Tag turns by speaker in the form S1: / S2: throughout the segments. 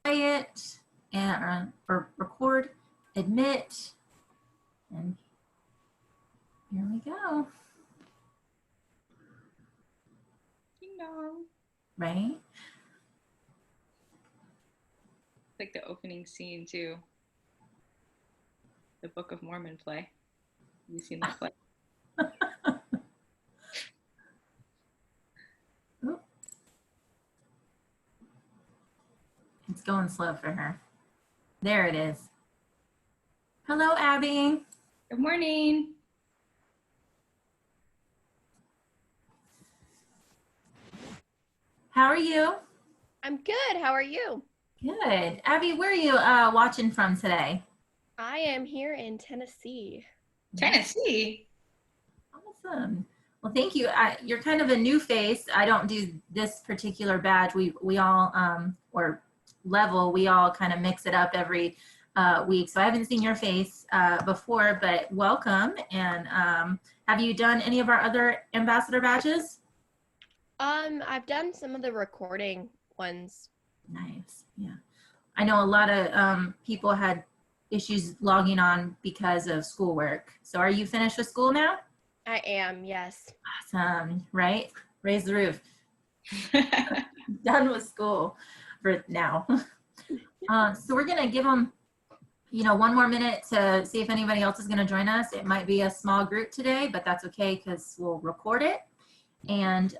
S1: play it and or record, admit, and here we go.
S2: Ding dong.
S1: Right?
S2: Like the opening scene to the Book of Mormon play. Have you seen that play?
S1: It's going slow for her. There it is. Hello, Abby.
S2: Good morning.
S1: How are you?
S3: I'm good. How are you?
S1: Good. Abby, where are you watching from today?
S3: I am here in Tennessee.
S2: Tennessee?
S1: Awesome. Well, thank you. You're kind of a new face. I don't do this particular badge. We all, or level, we all kind of mix it up every week. So I haven't seen your face before, but welcome. And have you done any of our other ambassador badges?
S3: I've done some of the recording ones.
S1: Nice. Yeah. I know a lot of people had issues logging on because of schoolwork. So are you finished with school now?
S3: I am, yes.
S1: Awesome, right? Raise the roof. Done with school for now. So we're gonna give them, one more minute to see if anybody else is gonna join us. It might be a small group today, but that's okay because we'll record it. And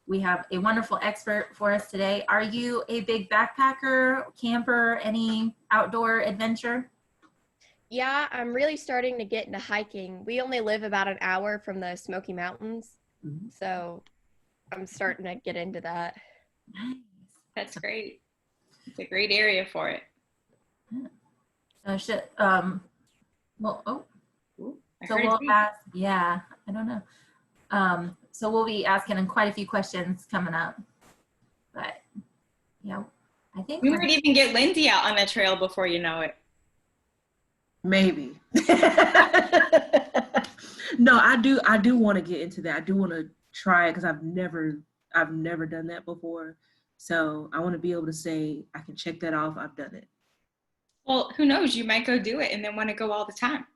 S1: we have a wonderful expert for us today. Are you a big backpacker, camper, any outdoor adventure?
S3: Yeah, I'm really starting to get into hiking. We only live about an hour from the Smoky Mountains, so I'm starting to get into that.
S1: Nice.
S2: That's great. It's a great area for it.
S1: So
S2: So
S1: we'll ask, yeah, I don't know. So we'll be asking quite a few questions coming up, but I think
S2: we might even get Lindsay out on the trail before you know it.
S4: Maybe. No, I do want to get into that. I do want to try it because I've never done that before. So I want to be able to say I can check that off. I've done it.
S2: Well, who knows? You might go do it and then want to go all the time.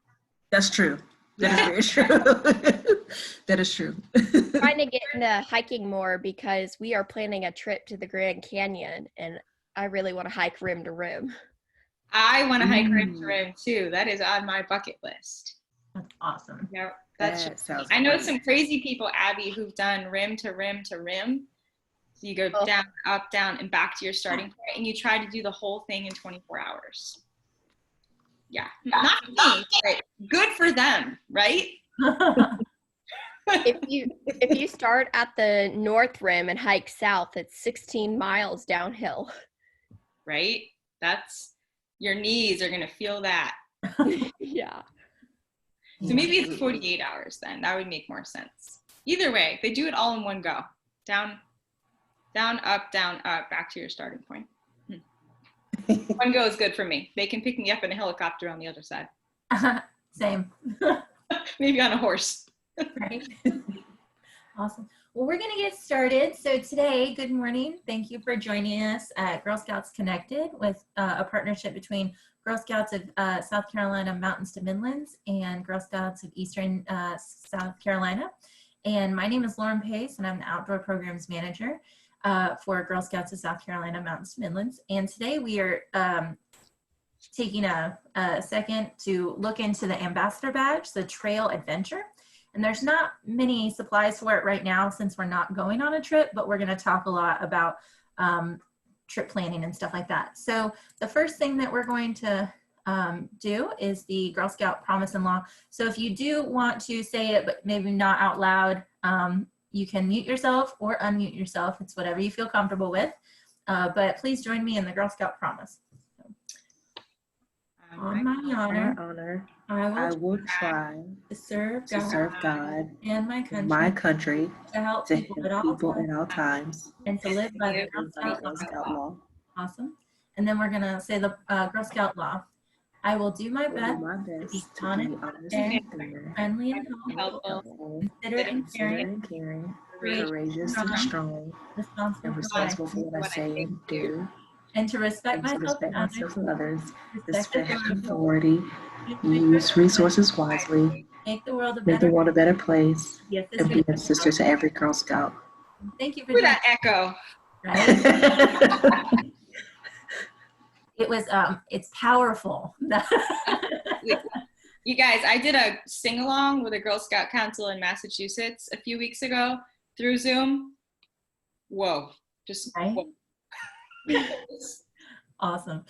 S4: That's true. That is very true. That is true.
S3: Trying to get into hiking more because we are planning a trip to the Grand Canyon and I really want to hike rim to rim.
S2: I want to hike rim to rim too. That is on my bucket list.
S1: That's awesome.
S2: Yeah,
S4: that sounds
S2: I know
S4: great.
S2: some crazy people, Abby, who've done rim to rim to rim. So you go down, up, down, and back to your starting point, and you try to do the whole thing in 24 hours. Yeah, not me, but good for them, right?
S3: If you start at the North Rim and hike south, it's 16 miles downhill.
S2: Right? Your knees are gonna feel that.
S3: Yeah.
S2: So maybe it's 48 hours then. That would make more sense. Either way, they do it all in one go. Down, up, back to your starting point. One go is good for me. They can pick me up in a helicopter on the other side.
S1: Same.
S2: Maybe on a horse.
S1: Right. Awesome. Well, we're going to get started. So today, good morning. Thank you for joining us at Girl Scouts Connected with a partnership between Girl Scouts of South Carolina Mountains to Midlands and Girl Scouts of Eastern South Carolina. And my name is Lauren Pace, and I'm the Outdoor Programs Manager for Girl Scouts of South Carolina Mountains to Midlands. And today we are taking a second to look into the Ambassador Badge, the Trail Adventure. And there's not many supplies for it right now since we're not going on a trip, but we're going to talk a lot about trip planning and stuff like that. So the first thing that we're going to do is the Girl Scout Promise and Law. So if you do want to say it, but maybe not out loud, you can mute yourself or unmute yourself. It's whatever you feel comfortable with. But please join me in the Girl Scout Promise. On my honor,
S4: I will try
S1: to serve
S4: God
S1: and my
S4: country,
S1: to help
S4: to
S1: people
S4: help
S1: at all times, and to live by the Girl Scout law. Awesome. And then we're going to say the Girl Scout law. I will do my best to be honest and fair, friendly and helpful, considerate and caring,
S4: courageous and strong,
S1: responsible
S4: and responsible for what I say and do,
S1: and to respect
S4: and to
S1: myself
S4: respect
S1: and others,
S4: myself and others,
S1: respect
S4: respect
S1: authority,
S4: authority, use resources wisely,
S1: make the world a
S4: make the
S1: better
S4: world a better place,
S1: place, be a
S4: and
S1: sister
S4: be
S1: to
S4: a sister to every Girl Scout.
S1: Thank you for
S2: Ooh,
S1: joining.
S2: that echo.
S1: Right? It was it's powerful.
S2: You guys, I did a sing-along with a Girl Scout Council in Massachusetts a few weeks ago through Zoom. Whoa, just
S1: Right?
S2: whoa.
S1: Awesome.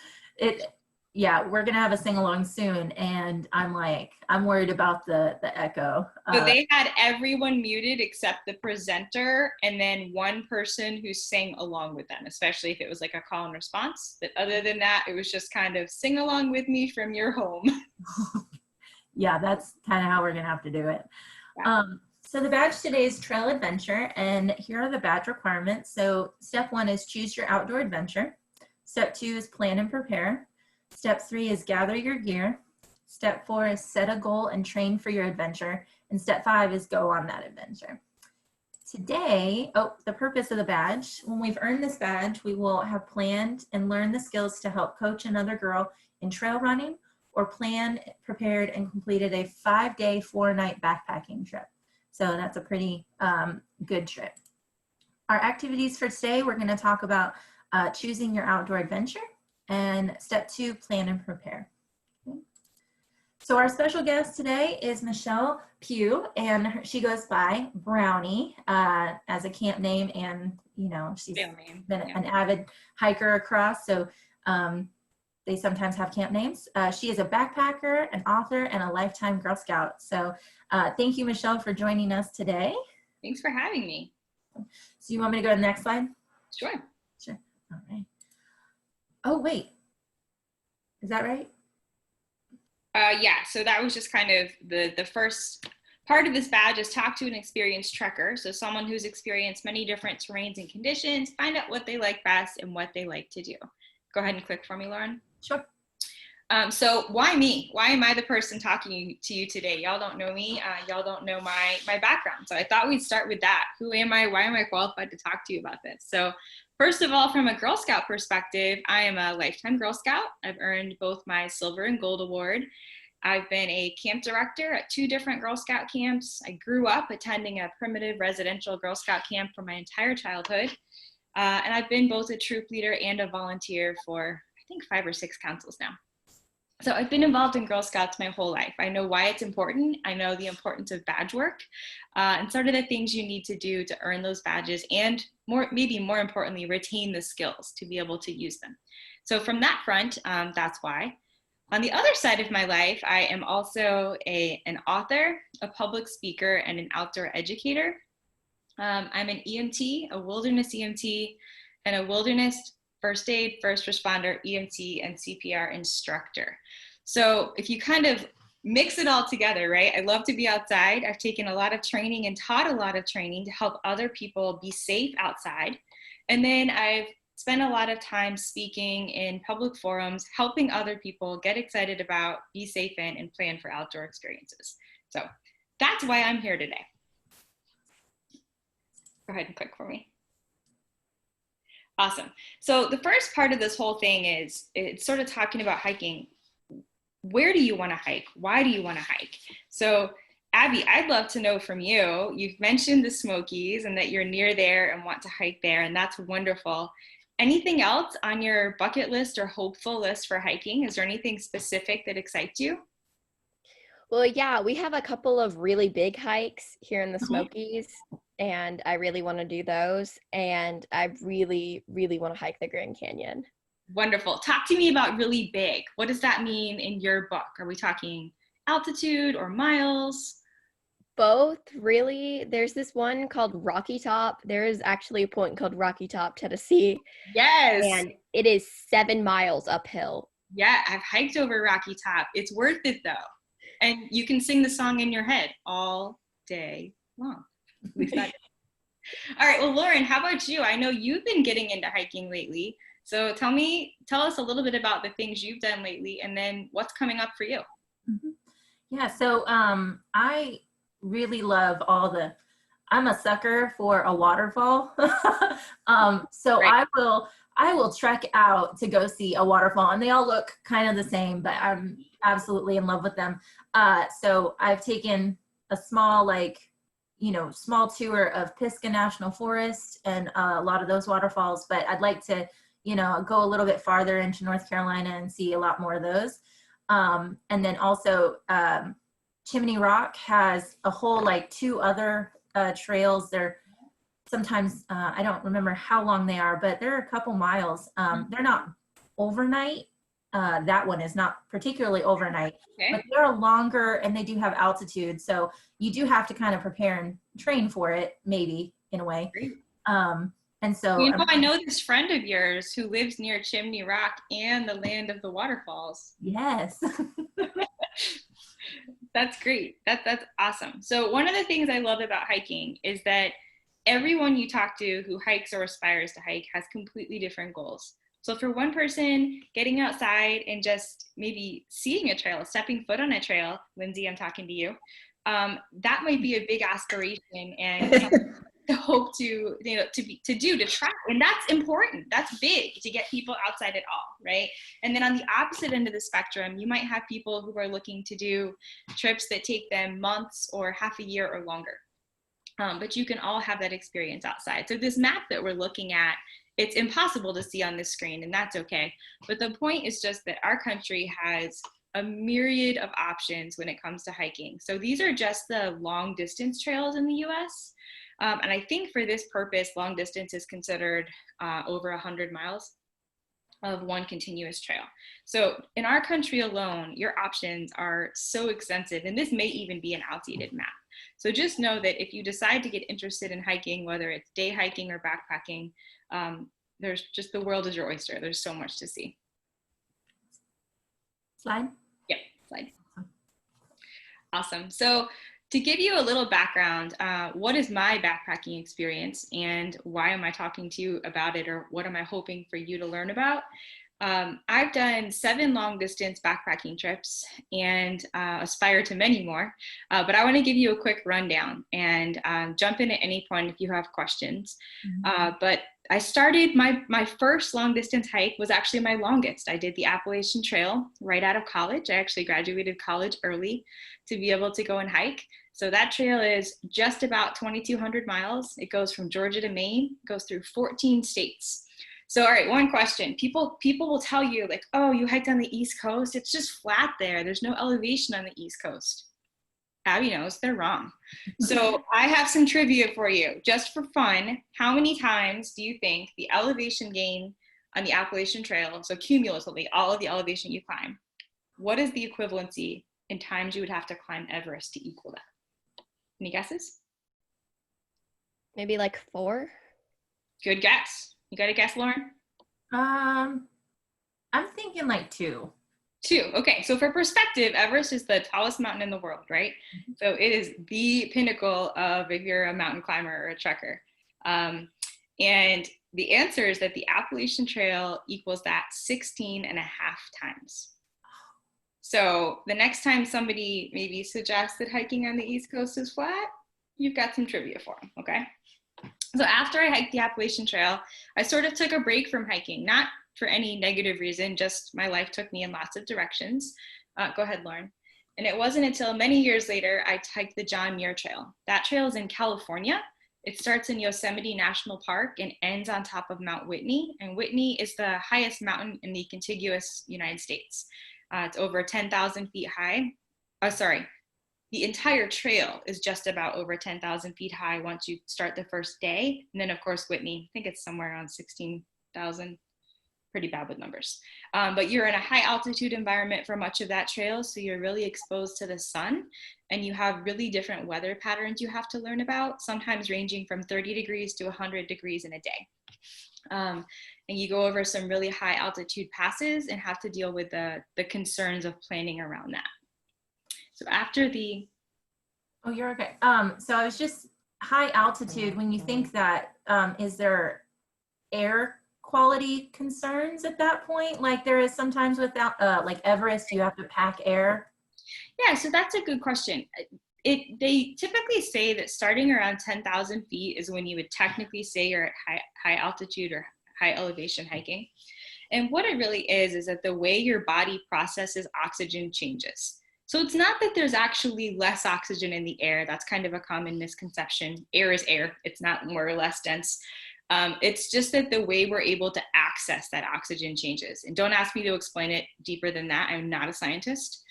S1: Yeah, we're gonna have a sing along soon, and I'm worried about the echo.
S2: So they had everyone muted except the presenter and then one person who sang along with them, especially if it was like a call and response. But other than that, it was just kind of sing along with me from your home.
S1: Yeah, that's kind of how we're gonna have to do it.
S2: Yeah.
S1: So the badge today is Trail Adventure, and here are the badge requirements. So step 1 is choose your outdoor adventure. Step 2 is plan and prepare. Step 3 is gather your gear. Step 4 is set a goal and train for your adventure. And step 5 is go on that adventure. Today, the purpose of the badge, when we've earned this badge, we will have planned and learned the skills to help coach another girl in trail running, or planned, prepared, and completed a 5-day, 4-night backpacking trip. So that's a pretty good trip. Our activities for today, we're going to talk about choosing your outdoor adventure, and step 2, plan and prepare. Okay. So our special guest today is Michelle Pugh, and she goes by Brownie as a camp name, and she's been an avid hiker across, so they sometimes have camp names. She is a backpacker, an author, and a lifetime Girl Scout. So thank you, Michelle, for joining us today.
S2: Thanks for having me.
S1: So you want me to go to the next slide?
S2: Sure.
S1: Sure. All right. Oh, wait. Is that right?
S2: Yeah, so that was just kind of the first part of this badge is talk to an experienced trekker. So someone who's experienced many different terrains and conditions, find out what they like best and what they like to do. Go ahead and click for me, Lauren.
S1: Sure.
S2: So why me? Why am I the person talking to you today? Y'all don't know me. Y'all don't know my background. So I thought we'd start with that. Who am I? Why am I qualified to talk to you about this? So first of all, from a Girl Scout perspective, I am a lifetime Girl Scout. I've earned both my silver and gold award. I've been a camp director at 2 different Girl Scout camps. I grew up attending a primitive residential Girl Scout camp for my entire childhood. And I've been both a troop leader and a volunteer for, I think, 5 or 6 councils now. So I've been involved in Girl Scouts my whole life. I know why it's important. I know the importance of badge work and sort of the things you need to do to earn those badges and maybe more importantly, retain the skills to be able to use them. So from that front, that's why. On the other side of my life, I am also an author, a public speaker, and an outdoor educator. I'm an EMT, a wilderness EMT, and a wilderness first aid, first responder, EMT, and CPR instructor. So if you kind of mix it all together, right? I love to be outside. I've taken a lot of training and taught a lot of training to help other people be safe outside. And then I've spent a lot of time speaking in public forums, helping other people get excited about, be safe in, and plan for outdoor experiences. So that's why I'm here today. Go ahead and click for me. Awesome. So the first part of this whole thing is it's sort of talking about hiking. Where do you want to hike? Why do you want to hike? So Abby, I'd love to know from you. You've mentioned the Smokies and that you're near there and want to hike there, and that's wonderful. Anything else on your bucket list or hopeful list for hiking? Is there anything specific that excites you?
S3: Well, yeah, we have a couple of really big hikes here in the Smokies, and I really want to do those. And I really, really want to hike the Grand Canyon.
S2: Wonderful. Talk to me about really big. What does that mean in your book? Are we talking altitude or miles?
S3: Both, really. There's this one called Rocky Top. There is actually a point called Rocky Top, Tennessee.
S2: Yes.
S3: And it is 7 miles uphill.
S2: Yeah, I've hiked over Rocky Top. It's worth it though. And you can sing the song in your head all day long. At least that. All right, well, Lauren, how about you? I know you've been getting into hiking lately. So tell us a little bit about the things you've done lately and then what's coming up for you.
S1: Mm-hmm. Yeah, so I really love I'm a sucker for a waterfall. So right. I will trek out to go see a waterfall, and they all look kind of the same, but I'm absolutely in love with them. So I've taken a small, small tour of Pisgah National Forest and a lot of those waterfalls, but I'd like to, go a little bit farther into North Carolina and see a lot more of those. And then also Chimney Rock has a whole 2 other trails. They're sometimes, I don't remember how long they are, but they're a couple miles. They're not overnight. That one is not particularly overnight,
S2: Okay.
S1: but they're longer and they do have altitude. So you do have to kind of prepare and train for it, maybe in a way.
S2: Great.
S1: And so
S2: I know this friend of yours who lives near Chimney Rock and the land of the waterfalls.
S1: yes.
S2: That's great. That's awesome. So one of the things I love about hiking is that everyone you talk to who hikes or aspires to hike has completely different goals. So for one person, getting outside and just maybe seeing a trail, stepping foot on a trail, Lindsay, I'm talking to you, that might be a big aspiration and to hope to try. And that's important. That's big to get people outside at all, right? And then on the opposite end of the spectrum, you might have people who are looking to do trips that take them months or half a year or longer. But you can all have that experience outside. So this map that we're looking at, it's impossible to see on this screen, and that's okay. But the point is just that our country has a myriad of options when it comes to hiking. So these are just the long distance trails in the US. And I think for this purpose, long distance is considered over 100 miles of one continuous trail. So in our country alone, your options are so extensive, and this may even be an outdated map. So just know that if you decide to get interested in hiking, whether it's day hiking or backpacking, there's just, the world is your oyster. There's so much to see.
S1: Slide.
S2: Yep, slide. Awesome. So to give you a little background, what is my backpacking experience and why am I talking to you about it, or what am I hoping for you to learn about? I've done 7 long distance backpacking trips and aspire to many more, but I want to give you a quick rundown and jump in at any point if you have questions. But I started, my first long distance hike was actually my longest. I did the Appalachian Trail right out of college. I actually graduated college early to be able to go and hike. So that trail is just about 2,200 miles. It goes from Georgia to Maine, goes through 14 states. So, all right, one question. People will tell you like, oh, you hiked on the East Coast. It's just flat there. There's no elevation on the East Coast. Abby knows they're wrong. So I have some trivia for you, just for fun. How many times do you think the elevation gain on the Appalachian Trail, so cumulatively, all of the elevation you climb, what is the equivalency in times you would have to climb Everest to equal that? Any guesses?
S3: Maybe like 4.
S2: Good guess. You got a guess, Lauren?
S1: I'm thinking 2.
S2: 2. Okay, so for perspective, Everest is the tallest mountain in the world, right? So it is the pinnacle of if you're a mountain climber or a trekker. And the answer is that the Appalachian Trail equals that 16 and a half times. So the next time somebody maybe suggests that hiking on the East Coast is flat, you've got some trivia for them, okay? So after I hiked the Appalachian Trail, I sort of took a break from hiking, not for any negative reason, just my life took me in lots of directions. Go ahead, Lauren. And it wasn't until many years later I hiked the John Muir Trail. That trail is in California. It starts in Yosemite National Park and ends on top of Mount Whitney. And Whitney is the highest mountain in the contiguous United States. It's over 10,000 feet high. The entire trail is just about over 10,000 feet high once you start the first day. And then of course, Whitney, I think it's somewhere around 16,000, pretty bad with numbers. But you're in a high altitude environment for much of that trail. So you're really exposed to the sun and you have really different weather patterns you have to learn about, sometimes ranging from 30 degrees to 100 degrees in a day. And you go over some really high altitude passes and have to deal with the concerns of planning around that. So after the...
S1: Oh, you're okay. So I was just high altitude. When you think that, is there air quality concerns at that point? Like there is sometimes without, like Everest, you have to pack air.
S2: Yeah, so that's a good question. They typically say that starting around 10,000 feet is when you would technically say you're at high altitude or high elevation hiking. And what it really is that the way your body processes oxygen changes. So it's not that there's actually less oxygen in the air. That's kind of a common misconception. Air is air. It's not more or less dense. It's just that the way we're able to access that oxygen changes. And don't ask me to explain it deeper than that. I'm not a scientist.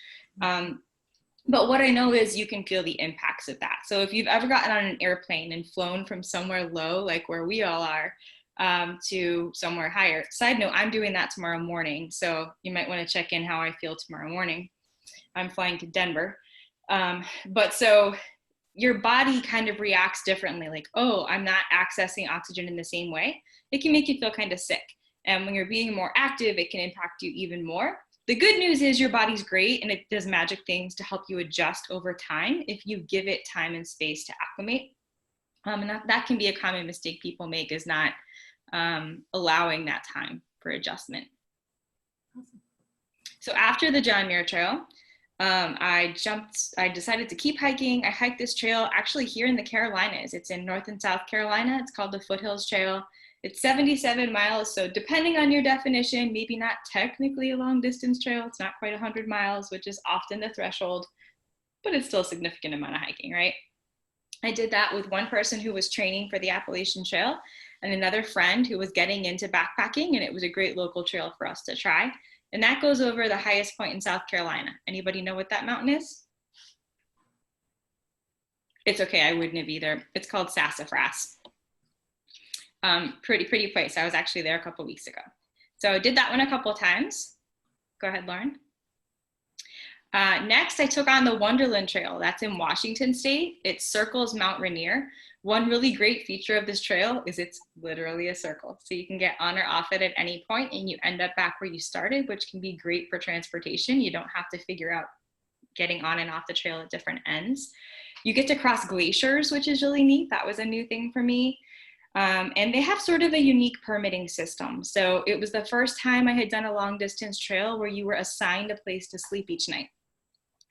S2: But what I know is you can feel the impacts of that. So if you've ever gotten on an airplane and flown from somewhere low, like where we all are, to somewhere higher. Side note, I'm doing that tomorrow morning. So you might want to check in how I feel tomorrow morning. I'm flying to Denver. But so your body kind of reacts differently. Like, oh, I'm not accessing oxygen in the same way. It can make you feel kind of sick. And when you're being more active, it can impact you even more. The good news is your body's great and it does magic things to help you adjust over time if you give it time and space to acclimate. And that can be a common mistake people make, is not allowing that time for adjustment.
S1: Awesome.
S2: So after the John Muir Trail, I decided to keep hiking. I hiked this trail actually here in the Carolinas. It's in North and South Carolina. It's called the Foothills Trail. It's 77 miles. So depending on your definition, maybe not technically a long distance trail. It's not quite 100 miles, which is often the threshold, but it's still a significant amount of hiking, right? I did that with one person who was training for the Appalachian Trail and another friend who was getting into backpacking, and it was a great local trail for us to try. And that goes over the highest point in South Carolina. Anybody know what that mountain is? It's okay, I wouldn't have either. It's called Sassafras. Pretty place. I was actually there a couple weeks ago. So I did that one a couple times. Go ahead, Lauren. Next, I took on the Wunderland Trail. That's in Washington State. It circles Mount Rainier. One really great feature of this trail is it's literally a circle. So you can get on or off it at any point and you end up back where you started, which can be great for transportation. You don't have to figure out getting on and off the trail at different ends. You get to cross glaciers, which is really neat. That was a new thing for me. And they have sort of a unique permitting system. So it was the first time I had done a long distance trail where you were assigned a place to sleep each night.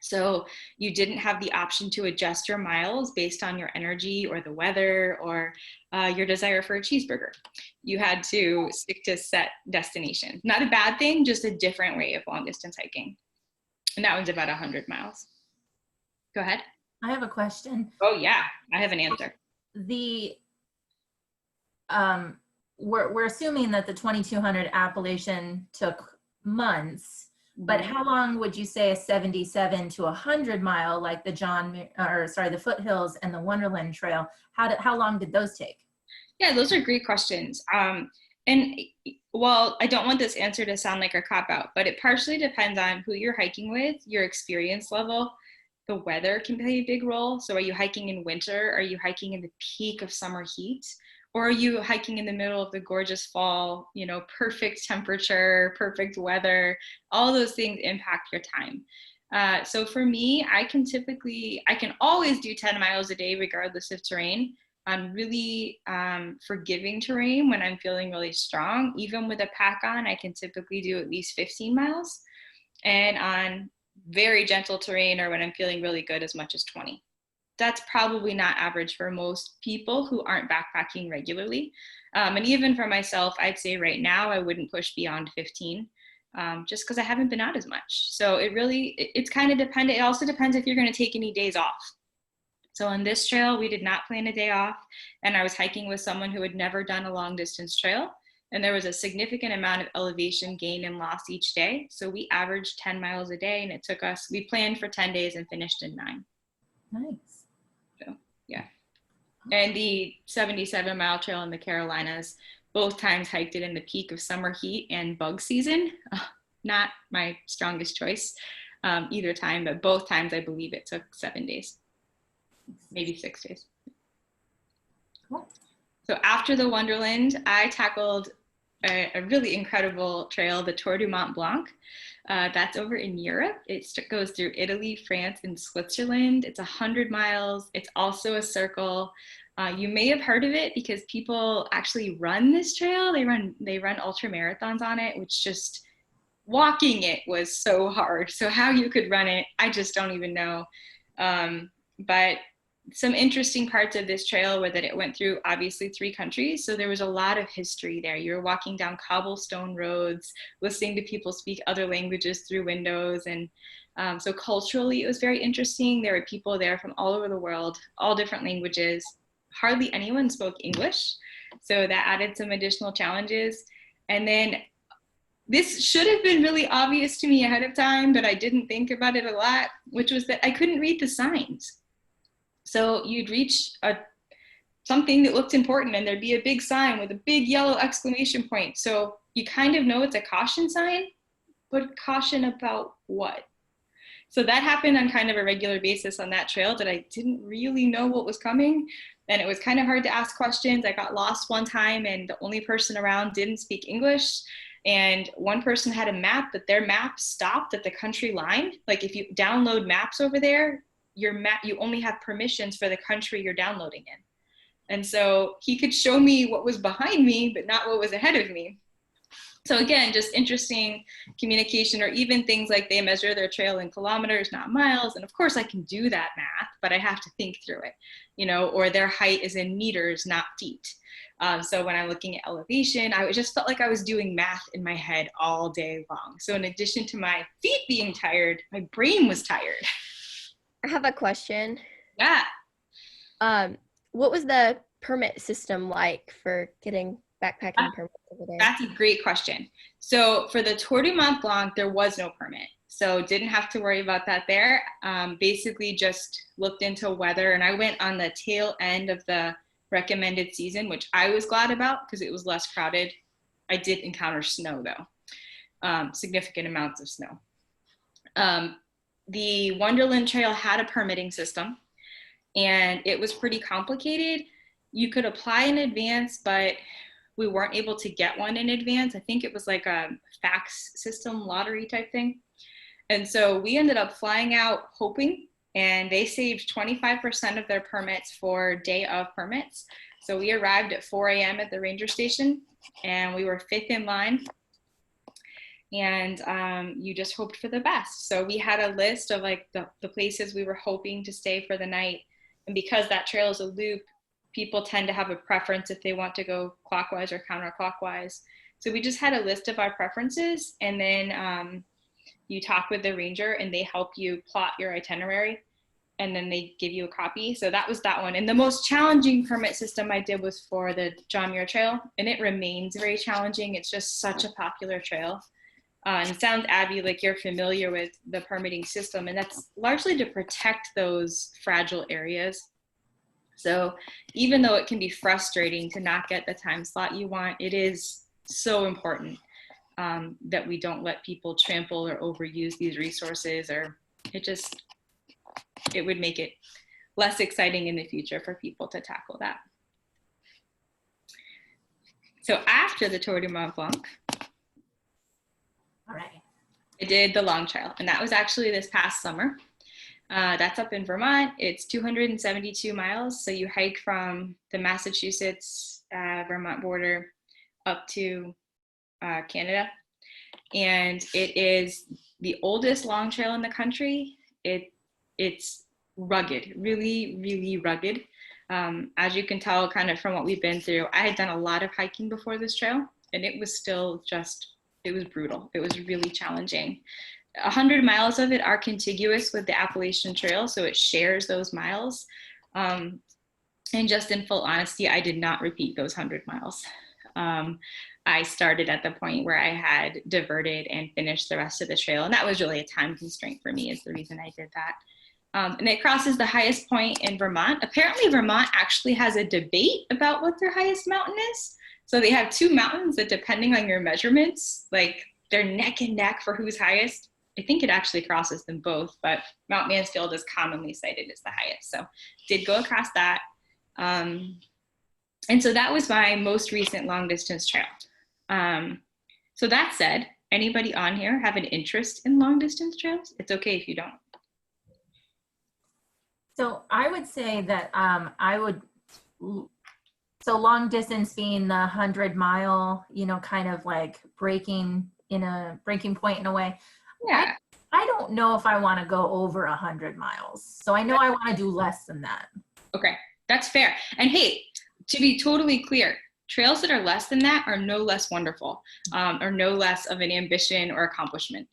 S2: So you didn't have the option to adjust your miles based on your energy or the weather or your desire for a cheeseburger. You had to stick to set destination. Not a bad thing, just a different way of long distance hiking. And that one's about 100 miles. Go ahead.
S1: I have a question.
S2: Oh yeah, I have an answer.
S1: We're assuming that the 2200 Appalachian took months, but how long would you say a 77 to 100 mile, like the the Foothills and the Wunderland Trail, how long did those take?
S2: Yeah, those are great questions. And well, I don't want this answer to sound like a cop-out, but it partially depends on who you're hiking with, your experience level. The weather can play a big role. So are you hiking in winter? Are you hiking in the peak of summer heat? Or are you hiking in the middle of the gorgeous fall, perfect temperature, perfect weather? All those things impact your time. So for me, I can always do 10 miles a day regardless of terrain. On really forgiving terrain when I'm feeling really strong. Even with a pack on, I can typically do at least 15 miles. And on very gentle terrain or when I'm feeling really good, as much as 20. That's probably not average for most people who aren't backpacking regularly. And even for myself, I'd say right now I wouldn't push beyond 15 just because I haven't been out as much. So it's kind of dependent. It also depends if you're going to take any days off. So on this trail, we did not plan a day off, and I was hiking with someone who had never done a long distance trail. And there was a significant amount of elevation gain and loss each day. So we averaged 10 miles a day, and we planned for 10 days and finished in 9.
S1: Nice.
S2: So, yeah. And the 77-mile trail in the Carolinas, both times hiked it in the peak of summer heat and bug season. Not my strongest choice either time, but both times I believe it took 7 days, maybe 6 days.
S1: Cool. So
S2: after the Wonderland, I tackled a really incredible trail, the Tour du Mont Blanc. That's over in Europe. It goes through Italy, France, and Switzerland. It's 100 miles. It's also a circle. You may have heard of it because people actually run this trail. They run ultra marathons on it, which just walking it was so hard. So how you could run it, I just don't even know. But some interesting parts of this trail were that it went through obviously 3 countries. So there was a lot of history there. You're walking down cobblestone roads, listening to people speak other languages through windows. And so culturally, it was very interesting. There were people there from all over the world, all different languages. Hardly anyone spoke English. So that added some additional challenges. And then this should have been really obvious to me ahead of time, but I didn't think about it a lot, which was that I couldn't read the signs. So you'd reach something that looked important and there'd be a big sign with a big yellow exclamation point. So you kind of know it's a caution sign, but caution about what? So that happened on kind of a regular basis on that trail, that I didn't really know what was coming. And it was kind of hard to ask questions. I got lost one time and the only person around didn't speak English. And one person had a map, but their map stopped at the country line. Like if you download maps over there, your map, you only have permissions for the country you're downloading in. And so he could show me what was behind me, but not what was ahead of me. So again, just interesting communication, or even things like they measure their trail in kilometers, not miles. And of course I can do that math, but I have to think through it, you know, or their height is in meters, not feet. So when I'm looking at elevation, I just felt like I was doing math in my head all day long. So in addition to my feet being tired, my brain was tired.
S3: I have a question.
S2: Yeah.
S3: What was the permit system like for getting backpacking permits over there?
S2: That's a great question. So for the Tour du Mont Blanc, there was no permit. So didn't have to worry about that there. Basically just looked into weather, and I went on the tail end of the recommended season, which I was glad about because it was less crowded. I did encounter snow though, significant amounts of snow. The Wunderland Trail had a permitting system, and it was pretty complicated. You could apply in advance, but we weren't able to get one in advance. I think it was like a fax system lottery type thing. And so we ended up flying out hoping, and they saved 25% of their permits for day of permits. So we arrived at 4 a.m. at the ranger station, and we were 5th in line. And you just hoped for the best. So we had a list of like the places we were hoping to stay for the night. And because that trail is a loop, people tend to have a preference if they want to go clockwise or counterclockwise. So we just had a list of our preferences, and then you talk with the ranger and they help you plot your itinerary, and then they give you a copy. So that was that one. And the most challenging permit system I did was for the Muir Trail, and it remains very challenging. It's just such a popular trail. And it sounds, Abby, like you're familiar with the permitting system, and that's largely to protect those fragile areas. So even though it can be frustrating to not get the time slot you want, it is so important that we don't let people trample or overuse these resources, or it would make it less exciting in the future for people to tackle that. So after the Tour du Mont Blanc,
S1: All right.
S2: I did the Long Trail, and that was actually this past summer. That's up in Vermont. It's 272 miles. So you hike from the Massachusetts Vermont border up to Canada. And it is the oldest long trail in the country. It's rugged, really, really rugged. As you can tell kind of from what we've been through, I had done a lot of hiking before this trail, and it was still it was brutal. It was really challenging. 100 miles of it are contiguous with the Appalachian Trail, so it shares those miles. And just in full honesty, I did not repeat those 100 miles. I started at the point where I had diverted and finished the rest of the trail, and that was really a time constraint for me is the reason I did that. And it crosses the highest point in Vermont. Apparently Vermont actually has a debate about what their highest mountain is. So they have 2 mountains that, depending on your measurements, like they're neck and neck for who's highest. I think it actually crosses them both, but Mount Mansfield is commonly cited as the highest. So did go across that. And so that was my most recent long distance trail. So that said, anybody on here have an interest in long distance trails? It's okay if you don't.
S1: So I would say that so long distance being the 100-mile, kind of like breaking point in a way.
S2: Yeah.
S1: I don't know if I want to go over 100 miles. So I know I want to do less than that.
S2: Okay, that's fair. And hey, to be totally clear, trails that are less than that are no less wonderful, or no less of an ambition or accomplishment.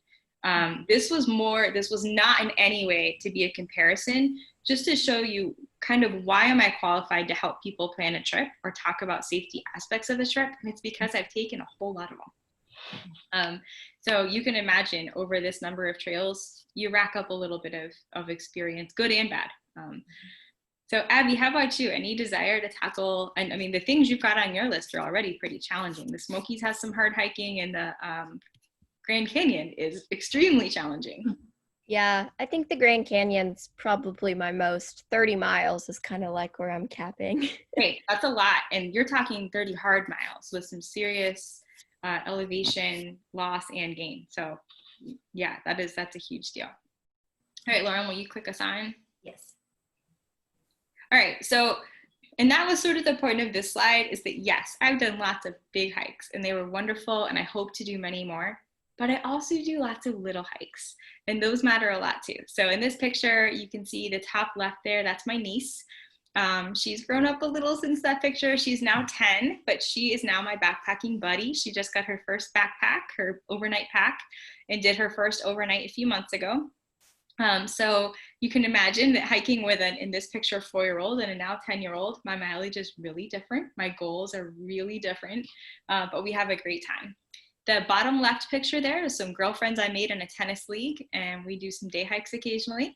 S2: This was not in any way to be a comparison, just to show you kind of why am I qualified to help people plan a trip or talk about safety aspects of the trip. And it's because I've taken a whole lot of them. So you can imagine over this number of trails, you rack up a little bit of experience, good and bad. So Abby, how about you? Any desire to tackle, and I mean, the things you've got on your list are already pretty challenging. The Smokies has some hard hiking, and the Grand Canyon is extremely challenging.
S3: Yeah, I think the Grand Canyon's probably my most. 30 miles is kind of like where I'm capping.
S2: Hey, that's a lot. And you're talking 30 hard miles with some serious elevation loss and gain. So yeah, that's a huge deal. All right, Lauren, will you click us on?
S1: Yes.
S2: All right, so, and that was sort of the point of this slide, is that yes, I've done lots of big hikes and they were wonderful and I hope to do many more, but I also do lots of little hikes and those matter a lot too. So in this picture, you can see the top left there, that's my niece. She's grown up a little since that picture. She's now 10, but she is now my backpacking buddy. She just got her first backpack, her overnight pack, and did her first overnight a few months ago. So you can imagine that hiking with in this picture, 4-year-old and a now 10-year-old, my mileage is really different. My goals are really different, but we have a great time. The bottom left picture there is some girlfriends I made in a tennis league, and we do some day hikes occasionally.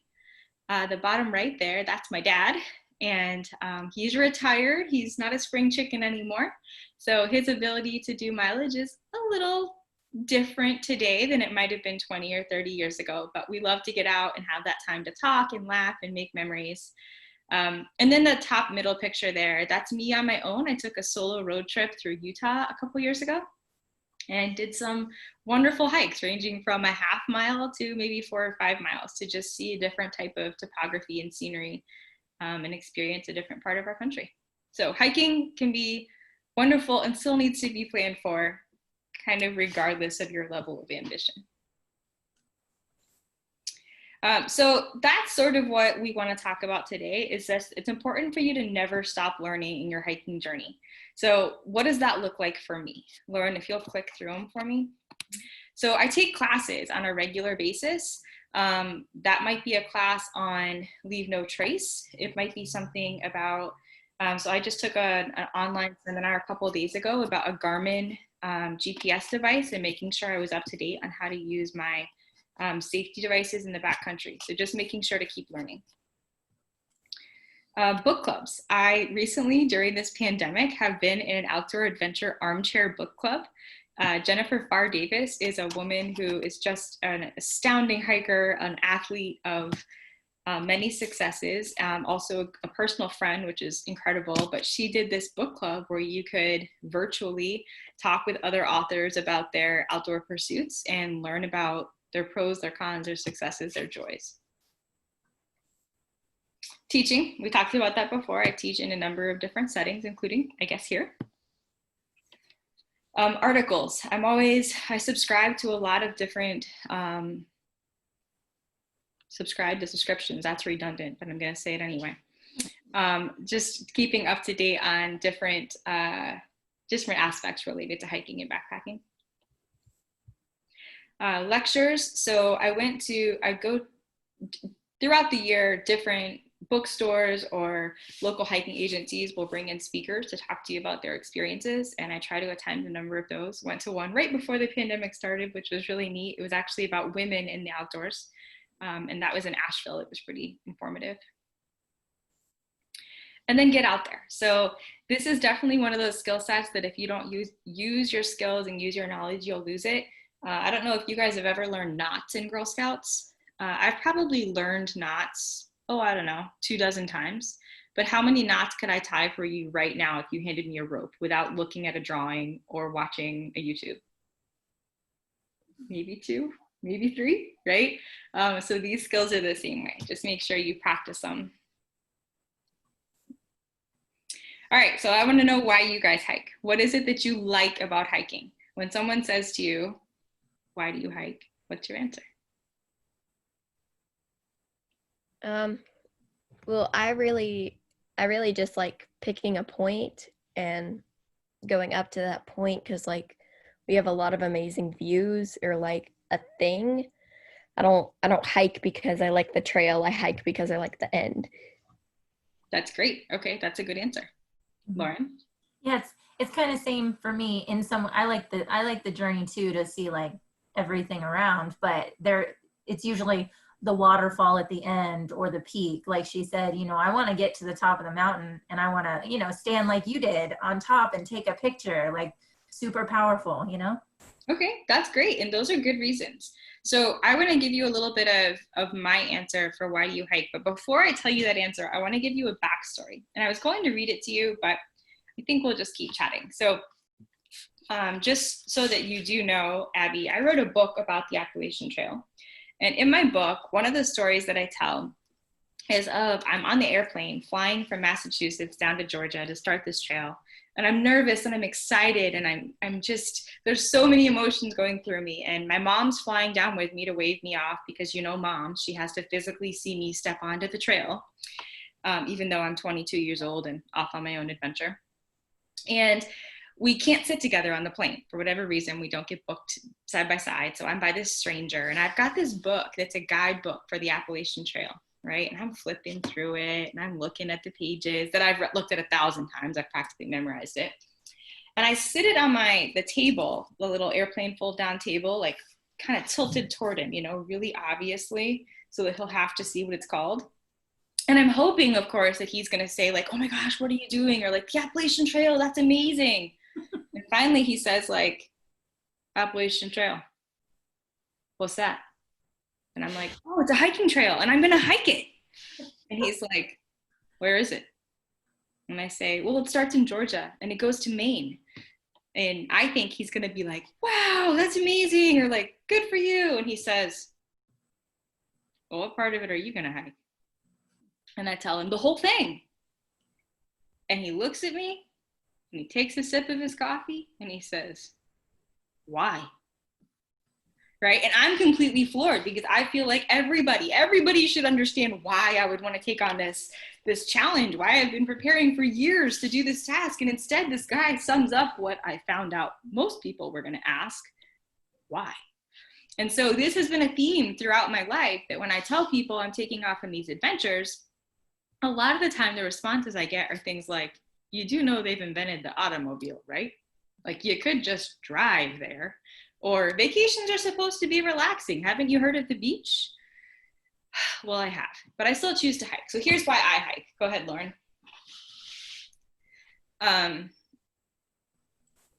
S2: The bottom right there, that's my dad, and he's retired. He's not a spring chicken anymore. So his ability to do mileage is a little different today than it might have been 20 or 30 years ago, but we love to get out and have that time to talk and laugh and make memories. And then the top middle picture there, that's me on my own. I took a solo road trip through Utah a couple years ago and did some wonderful hikes ranging from a half mile to maybe 4 or 5 miles to just see a different type of topography and scenery, and experience a different part of our country. So hiking can be wonderful and still needs to be planned for, kind of regardless of your level of ambition. So that's sort of what we want to talk about today, is that it's important for you to never stop learning in your hiking journey. So what does that look like for me? Lauren, if you'll click through them for me. So I take classes on a regular basis. That might be a class on Leave No Trace. It might be something about, so I just took an online seminar a couple of days ago about a Garmin GPS device and making sure I was up to date on how to use my safety devices in the backcountry. So just making sure to keep learning. Book clubs. I recently, during this pandemic, have been in an outdoor adventure armchair book club. Jennifer Farr Davis is a woman who is just an astounding hiker, an athlete of many successes, also a personal friend, which is incredible. But she did this book club where you could virtually talk with other authors about their outdoor pursuits and learn about their pros, their cons, their successes, their joys. Teaching, we talked about that before. I teach in a number of different settings, including, I guess, here. Articles, I subscribe to a lot of different, subscribe to subscriptions, that's redundant, but I'm gonna say it anyway. Just keeping up to date on different aspects related to hiking and backpacking. Lectures, so I go throughout the year, different bookstores or local hiking agencies will bring in speakers to talk to you about their experiences, and I try to attend a number of those. Went to one right before the pandemic started, which was really neat. It was actually about women in the outdoors, and that was in Asheville. It was pretty informative. And then get out there. So this is definitely one of those skill sets that if you don't use your skills and use your knowledge, you'll lose it. I don't know if you guys have ever learned knots in Girl Scouts. I've probably learned knots, I don't know, 24 times. But how many knots could I tie for you right now if you handed me a rope without looking at a drawing or watching a YouTube? Maybe 2, maybe 3, right? So these skills are the same way. Just make sure you practice them. All right, so I want to know why you guys hike. What is it that you like about hiking? When someone says to you, why do you hike? What's your answer?
S3: Well, I really I really just like picking a point and going up to that point because like we have a lot of amazing views or like a thing. I don't hike because I like the trail. I hike because I like the end.
S2: That's great. Okay, that's a good answer. Lauren?
S1: Yeah, it's kind of same for me in some. I like the journey too, to see like everything around, but it's usually the waterfall at the end or the peak. Like she said, I want to get to the top of the mountain and I want to, stand like you did on top and take a picture, like super powerful.
S2: Okay, that's great. And those are good reasons. So I want to give you a little bit of my answer for why do you hike. But before I tell you that answer, I want to give you a backstory. And I was going to read it to you, but I think we'll just keep chatting. So just so that you do know, Abby, I wrote a book about the Appalachian Trail. And in my book, one of the stories that I tell is I'm on the airplane flying from Massachusetts down to Georgia to start this trail. And I'm nervous and I'm excited and I'm just, there's so many emotions going through me. And my mom's flying down with me to wave me off because, mom, she has to physically see me step onto the trail, even though I'm 22 years old and off on my own adventure. And we can't sit together on the plane for whatever reason. We don't get booked side by side. So I'm by this stranger and I've got this book that's a guidebook for the Appalachian Trail. Right. And I'm flipping through it and I'm looking at the pages that I've looked at 1,000 times. I've practically memorized it. And I sit it on the table, the little airplane fold down table, like kind of tilted toward him, really obviously, so that he'll have to see what it's called. And I'm hoping, of course, that he's going to say like, oh my gosh, what are you doing? Or like the Appalachian Trail, that's amazing. And finally he says like, Appalachian Trail. What's that? And I'm like, oh, it's a hiking trail and I'm going to hike it. And he's like, where is it? And I say, well, it starts in Georgia and it goes to Maine. And I think he's going to be like, wow, that's amazing. Or like, good for you. And he says, well, what part of it are you going to hike? And I tell him the whole thing. And he looks at me and he takes a sip of his coffee and he says, why? Right? And I'm completely floored because I feel like everybody should understand why I would want to take on this challenge, why I've been preparing for years to do this task. And instead, this guy sums up what I found out most people were going to ask, why? And so this has been a theme throughout my life that when I tell people I'm taking off on these adventures, a lot of the time the responses I get are things like, you do know they've invented the automobile, right? Like you could just drive there. Or vacations are supposed to be relaxing. Haven't you heard of the beach? Well, I have, but I still choose to hike. So here's why I hike. Go ahead, Lauren. I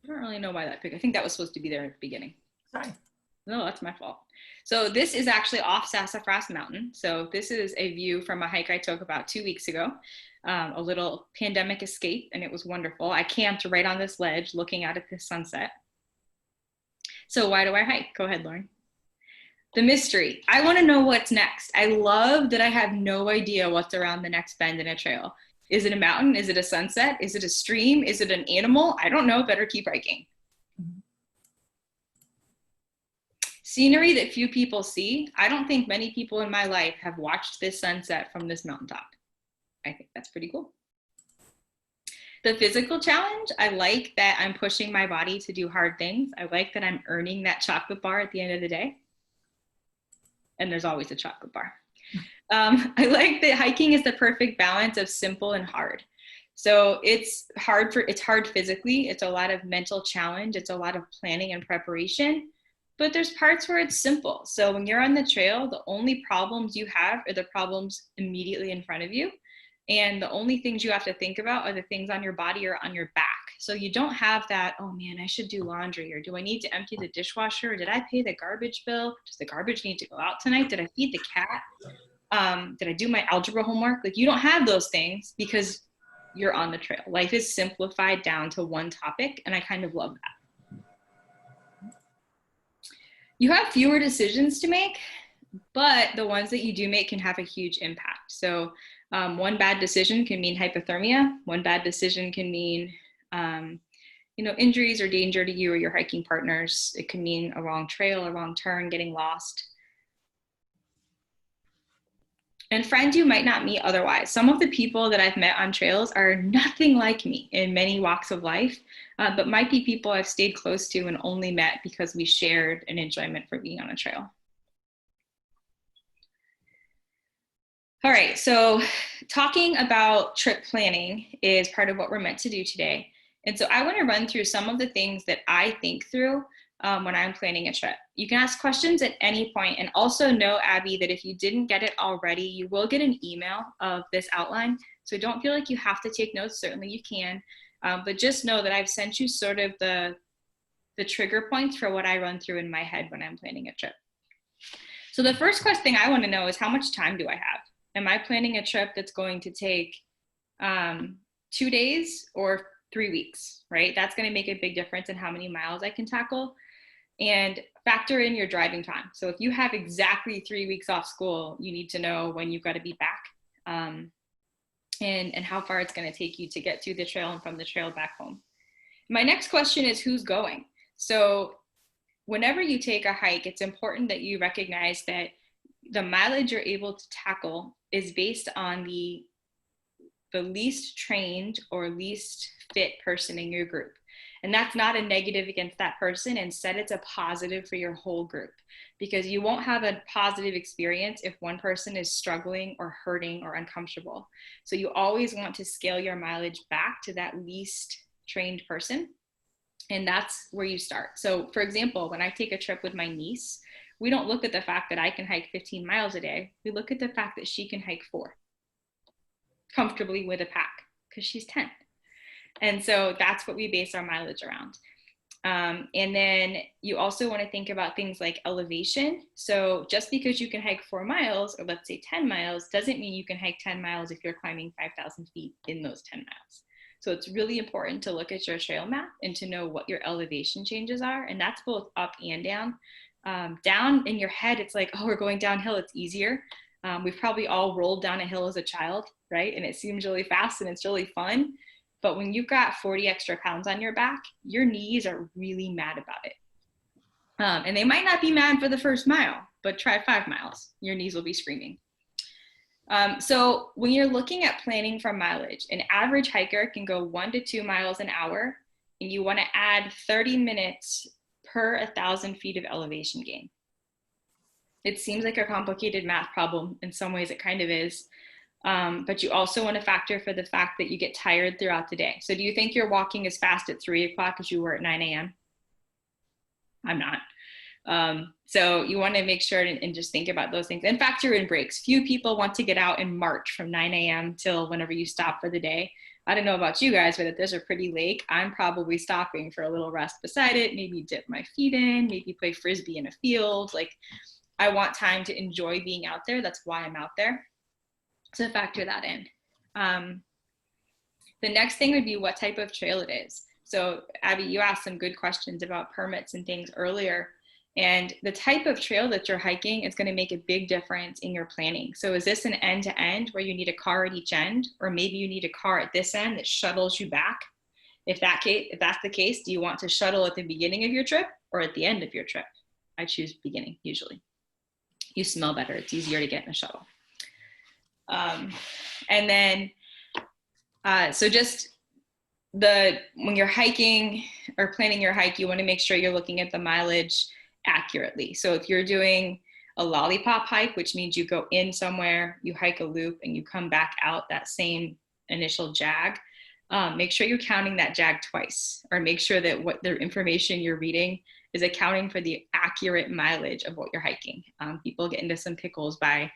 S2: don't really know why that pick. I think that was supposed to be there at the beginning.
S1: Sorry.
S2: No, that's my fault. So this is actually off Sassafras Mountain. So this is a view from a hike I took about 2 weeks ago, a little pandemic escape, and it was wonderful. I camped right on this ledge looking out at the sunset. So why do I hike? Go ahead, Lauren. The mystery. I want to know what's next. I love that I have no idea what's around the next bend in a trail. Is it a mountain? Is it a sunset? Is it a stream? Is it an animal? I don't know. Better keep hiking. Scenery that few people see. I don't think many people in my life have watched this sunset from this mountaintop. I think that's pretty cool. The physical challenge, I like that I'm pushing my body to do hard things. I like that I'm earning that chocolate bar at the end of the day. And there's always a chocolate bar. I like that hiking is the perfect balance of simple and hard. So it's hard physically. It's a lot of mental challenge. It's a lot of planning and preparation. But there's parts where it's simple. So when you're on the trail, the only problems you have are the problems immediately in front of you. And the only things you have to think about are the things on your body or on your back. So you don't have that, oh man, I should do laundry, or do I need to empty the dishwasher? Or did I pay the garbage bill? Does the garbage need to go out tonight? Did I feed the cat? Did I do my algebra homework? Like you don't have those things because you're on the trail. Life is simplified down to one topic, and I kind of love that. You have fewer decisions to make, but the ones that you do make can have a huge impact. So one bad decision can mean hypothermia. One bad decision can mean, injuries or danger to you or your hiking partners. It can mean a wrong trail, a wrong turn, getting lost. and friends you might not meet otherwise. Some of the people that I've met on trails are nothing like me in many walks of life, but might be people I've stayed close to and only met because we shared an enjoyment for being on a trail. All right, so talking about trip planning is part of what we're meant to do today. And so I want to run through some of the things that I think through when I'm planning a trip. You can ask questions at any point, and also know, Abby, that if you didn't get it already, you will get an email of this outline. So don't feel like you have to take notes. Certainly you can, but just know that I've sent you sort of the trigger points for what I run through in my head when I'm planning a trip. So the first question I want to know is, how much time do I have? Am I planning a trip that's going to take 2 days or 3 weeks, right? That's going to make a big difference in how many miles I can tackle. And factor in your driving time. So if you have exactly 3 weeks off school, you need to know when you've got to be back, and how far it's going to take you to get to the trail and from the trail back home. My next question is, who's going? So whenever you take a hike, it's important that you recognize that the mileage you're able to tackle is based on the least trained or least fit person in your group. And that's not a negative against that person. Instead, it's a positive for your whole group, because you won't have a positive experience if one person is struggling or hurting or uncomfortable. So you always want to scale your mileage back to that least trained person. And that's where you start. So for example, when I take a trip with my niece, we don't look at the fact that I can hike 15 miles a day. We look at the fact that she can hike 4 comfortably with a pack, because she's 10. And so that's what we base our mileage around. And then you also want to think about things like elevation. So just because you can hike 4 miles, or let's say 10 miles, doesn't mean you can hike 10 miles if you're climbing 5,000 feet in those 10 miles. So it's really important to look at your trail map and to know what your elevation changes are. And that's both up and down. Down in your head, it's like, oh, we're going downhill, it's easier. We've probably all rolled down a hill as a child, right? And it seems really fast and it's really fun. But when you've got 40 extra pounds on your back, your knees are really mad about it. And they might not be mad for the first mile, but try 5 miles. Your knees will be screaming. So when you're looking at planning for mileage, an average hiker can go 1 to 2 miles an hour, and you want to add 30 minutes per 1,000 feet of elevation gain. It seems like a complicated math problem. In some ways it kind of is. But you also want to factor for the fact that you get tired throughout the day. So do you think you're walking as fast at 3 o'clock as you were at 9 a.m.? I'm not. So you want to make sure and just think about those things and factor in breaks. Few people want to get out and march from 9 a.m. till whenever you stop for the day. I don't know about you guys, but if there's a pretty lake, I'm probably stopping for a little rest beside it, maybe dip my feet in, maybe play Frisbee in a field. Like, I want time to enjoy being out there. That's why I'm out there. So factor that in. The next thing would be what type of trail it is. So Abby, you asked some good questions about permits and things earlier. And the type of trail that you're hiking is going to make a big difference in your planning. So is this an end-to-end where you need a car at each end? Or maybe you need a car at this end that shuttles you back? If that's the case, do you want to shuttle at the beginning of your trip or at the end of your trip? I choose beginning, usually. You smell better. It's easier to get in a shuttle. And then, so just when you're hiking or planning your hike, you want to make sure you're looking at the mileage accurately. So if you're doing a lollipop hike, which means you go in somewhere, you hike a loop, and you come back out that same initial jag, make sure you're counting that jag twice, or make sure that what the information you're reading is accounting for the accurate mileage of what you're hiking. People get into some pickles by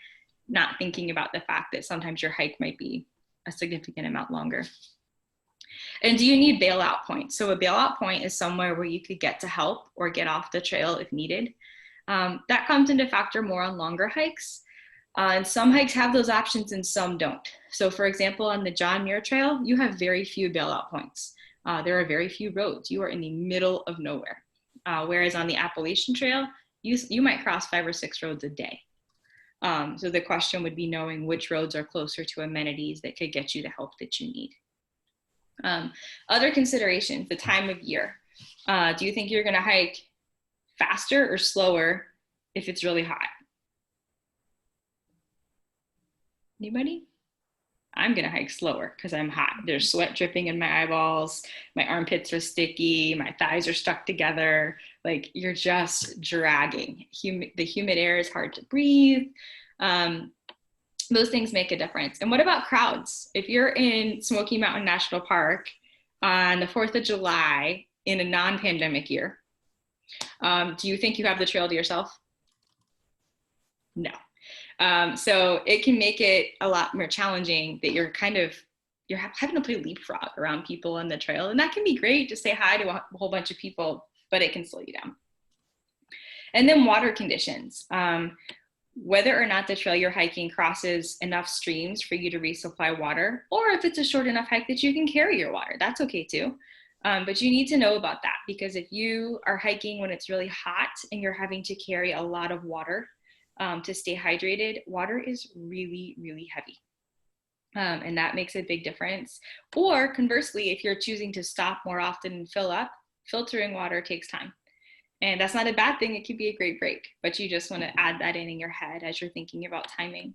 S2: not thinking about the fact that sometimes your hike might be a significant amount longer. And do you need bailout points? So a bailout point is somewhere where you could get to help or get off the trail if needed. That comes into factor more on longer hikes. And some hikes have those options and some don't. So for example, on the John Muir Trail, you have very few bailout points. There are very few roads. You are in the middle of nowhere. Whereas on the Appalachian Trail, you might cross 5 or 6 roads a day. So the question would be knowing which roads are closer to amenities that could get you the help that you need. Other considerations, the time of year. Do you think you're going to hike faster or slower if it's really hot? Anybody? I'm gonna hike slower because I'm hot. There's sweat dripping in my eyeballs. My armpits are sticky. My thighs are stuck together. Like you're just dragging. The humid air is hard to breathe. Those things make a difference. And what about crowds? If you're in Smoky Mountain National Park on the 4th of July in a non-pandemic year, do you think you have the trail to yourself? No. So it can make it a lot more challenging that you're having to play leapfrog around people on the trail. And that can be great to say hi to a whole bunch of people, but it can slow you down. And then water conditions. Whether or not the trail you're hiking crosses enough streams for you to resupply water, or if it's a short enough hike that you can carry your water, that's okay too. But you need to know about that, because if you are hiking when it's really hot and you're having to carry a lot of water to stay hydrated, water is really, really heavy. And that makes a big difference. Or conversely, if you're choosing to stop more often and fill up, filtering water takes time. And that's not a bad thing. It could be a great break, but you just want to add that in your head as you're thinking about timing.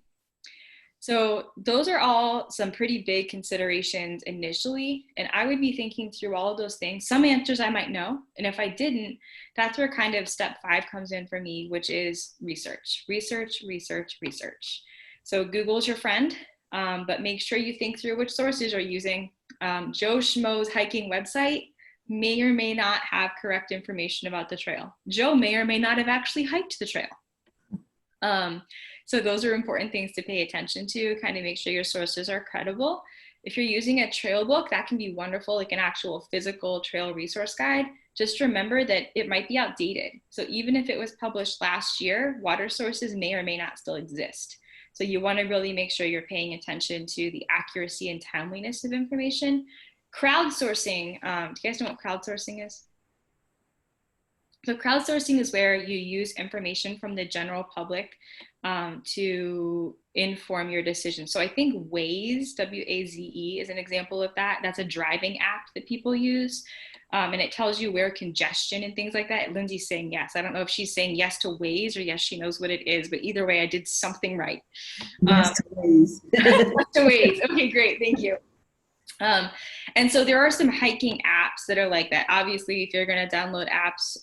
S2: So those are all some pretty big considerations initially. And I would be thinking through all of those things. Some answers I might know. And if I didn't, that's where kind of step 5 comes in for me, which is research, research, research, research. So Google's your friend, but make sure you think through which sources you're using. Joe Schmo's hiking website may or may not have correct information about the trail. Joe may or may not have actually hiked the trail. So those are important things to pay attention to, kind of make sure your sources are credible. If you're using a trail book, that can be wonderful, like an actual physical trail resource guide. Just remember that it might be outdated. So even if it was published last year, water sources may or may not still exist. So you want to really make sure you're paying attention to the accuracy and timeliness of information. Crowdsourcing, do you guys know what crowdsourcing is? So crowdsourcing is where you use information from the general public to inform your decision. So I think Waze, W-A-Z-E, is an example of that. That's a driving app that people use. And it tells you where congestion and things like that. Lindsay's saying yes. I don't know if she's saying yes to Waze or yes, she knows what it is, but either way, I did something right.
S4: Yes to Waze.
S2: Yes to Waze. Okay, great. Thank you. And so there are some hiking apps that are like that. Obviously, if you're going to download apps,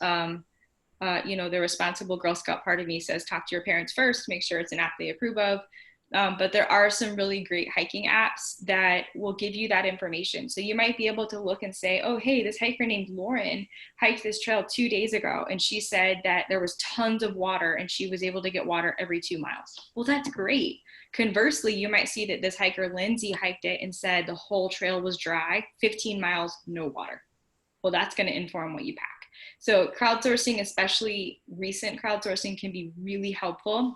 S2: the responsible Girl Scout part of me says talk to your parents first, make sure it's an app they approve of. But there are some really great hiking apps that will give you that information. So you might be able to look and say, oh, hey, this hiker named Lauren hiked this trail 2 days ago. And she said that there was tons of water and she was able to get water every 2 miles. Well, that's great. Conversely, you might see that this hiker, Lindsay, hiked it and said the whole trail was dry, 15 miles, no water. Well, that's going to inform what you pack. So crowdsourcing, especially recent crowdsourcing, can be really helpful.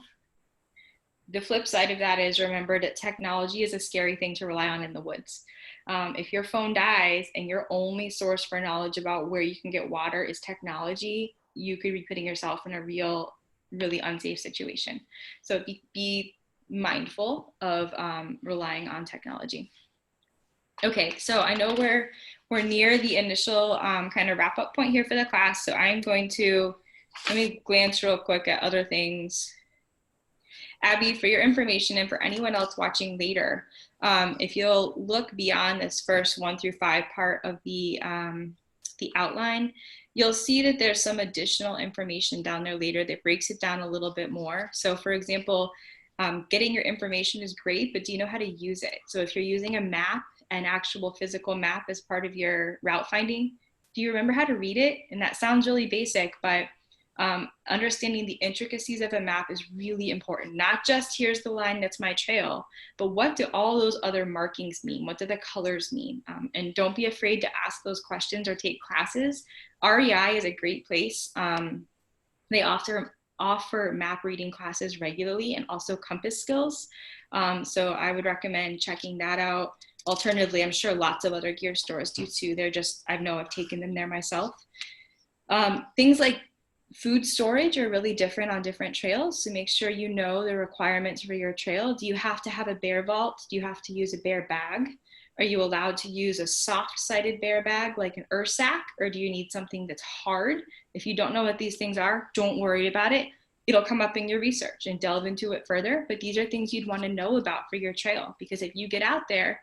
S2: The flip side of that is, remember that technology is a scary thing to rely on in the woods. If your phone dies and your only source for knowledge about where you can get water is technology, you could be putting yourself in a really unsafe situation. So be mindful of relying on technology. Okay, so I know we're near the initial kind of wrap up point here for the class. So I'm going to, let me glance real quick at other things. Abby, for your information and for anyone else watching later, if you'll look beyond this first 1 through 5 part of the outline, you'll see that there's some additional information down there later that breaks it down a little bit more. So for example, getting your information is great, but do you know how to use it? So if you're using a map, an actual physical map as part of your route finding, do you remember how to read it? And that sounds really basic, but understanding the intricacies of a map is really important. Not just here's the line that's my trail, but what do all those other markings mean? What do the colors mean? And don't be afraid to ask those questions or take classes. REI is a great place. They offer map reading classes regularly and also compass skills. So I would recommend checking that out. Alternatively, I'm sure lots of other gear stores do too. I know I've taken them there myself. Things like food storage are really different on different trails. So make sure you know the requirements for your trail. Do you have to have a bear vault? Do you have to use a bear bag? Are you allowed to use a soft-sided bear bag like an Ursack, or do you need something that's hard? If you don't know what these things are, don't worry about it. it'll come up in your research and delve into it further. But these are things you'd want to know about for your trail, because if you get out there,